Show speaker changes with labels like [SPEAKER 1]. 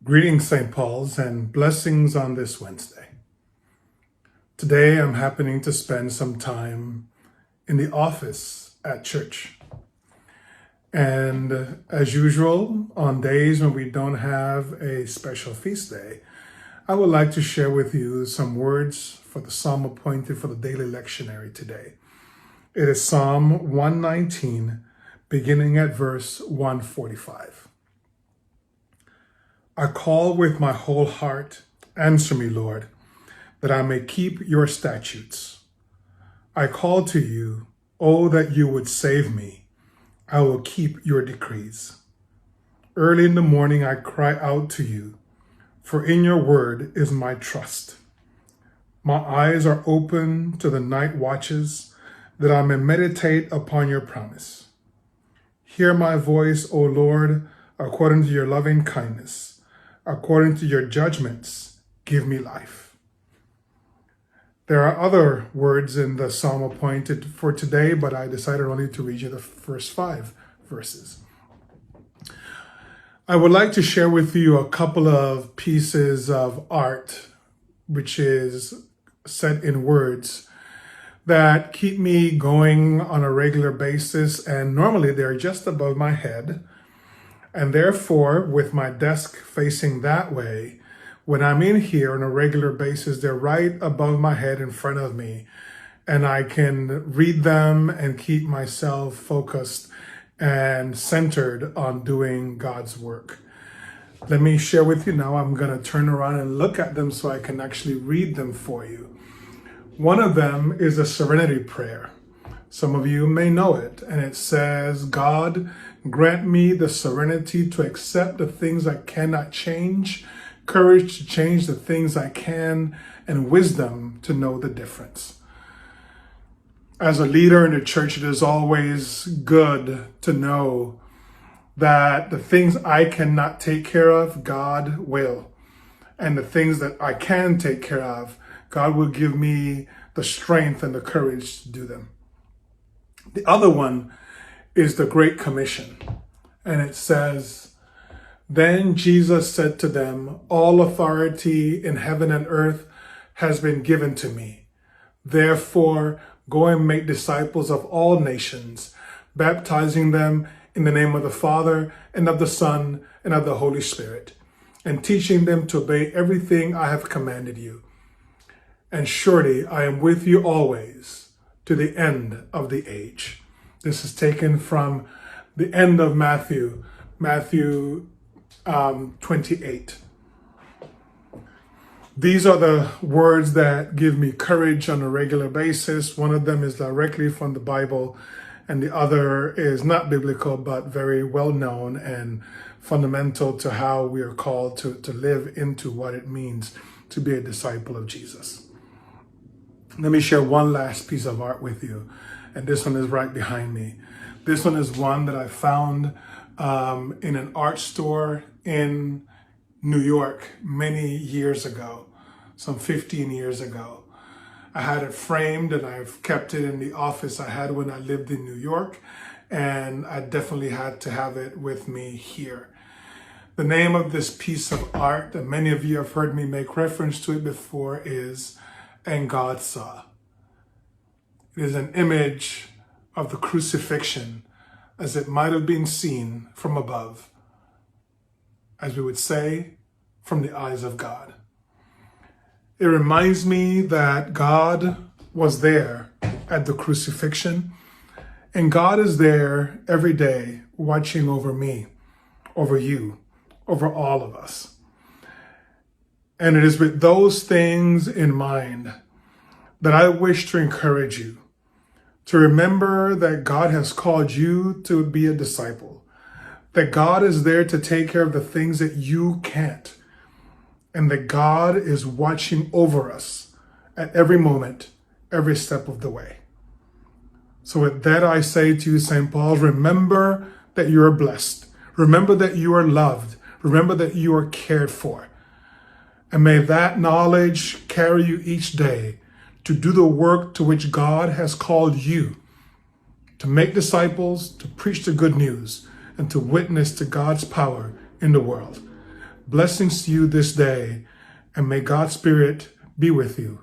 [SPEAKER 1] Greetings, St. Paul's, and blessings on this Wednesday. Today, I'm happening to spend some time in the office at church. And as usual, on days when we don't have a special feast day, I would like to share with you some words for the psalm appointed for the daily lectionary today. It is Psalm 119, beginning at verse 145. I call with my whole heart, answer me, Lord, that I may keep your statutes. I call to you, oh, that you would save me. I will keep your decrees. Early in the morning I cry out to you, for in your word is my trust. My eyes are open to the night watches, that I may meditate upon your promise. Hear my voice, O Lord, according to your loving kindness. According to your judgments, give me life. There are other words in the psalm appointed for today, but I decided only to read you the first 5 verses. I would like to share with you a couple of pieces of art, which is set in words, that keep me going on a regular basis, and normally they're just above my head. And therefore, with my desk facing that way, when I'm in here on a regular basis, they're right above my head in front of me, and I can read them and keep myself focused and centered on doing God's work. Let me share with you now. I'm going to turn around and look at them so I can actually read them for you. One of them is a Serenity Prayer. Some of you may know it, and it says, God, grant me the serenity to accept the things I cannot change, courage to change the things I can, and wisdom to know the difference. As a leader in the church, it is always good to know that the things I cannot take care of, God will. And the things that I can take care of, God will give me the strength and the courage to do them. The other one is the Great Commission. And it says, Then Jesus said to them, All authority in heaven and earth has been given to me. Therefore, go and make disciples of all nations, baptizing them in the name of the Father and of the Son and of the Holy Spirit, and teaching them to obey everything I have commanded you. And surely I am with you always, to the end of the age. This is taken from the end of Matthew 28. These are the words that give me courage on a regular basis. One of them is directly from the Bible, and the other is not biblical, but very well known and fundamental to how we are called to live into what it means to be a disciple of Jesus. Let me share one last piece of art with you. And this one is right behind me. This one is one that I found in an art store in New York many years ago, some 15 years ago. I had it framed and I've kept it in the office I had when I lived in New York. And I definitely had to have it with me here. The name of this piece of art, that many of you have heard me make reference to it before, is And God Saw. It is an image of the crucifixion as it might have been seen from above, as we would say, from the eyes of God. It reminds me that God was there at the crucifixion, and God is there every day watching over me, over you, over all of us. And it is with those things in mind that I wish to encourage you to remember that God has called you to be a disciple, that God is there to take care of the things that you can't, and that God is watching over us at every moment, every step of the way. So with that, I say to you, St. Paul, remember that you are blessed. Remember that you are loved. Remember that you are cared for. And may that knowledge carry you each day to do the work to which God has called you, to make disciples, to preach the good news, and to witness to God's power in the world. Blessings to you this day, and may God's Spirit be with you.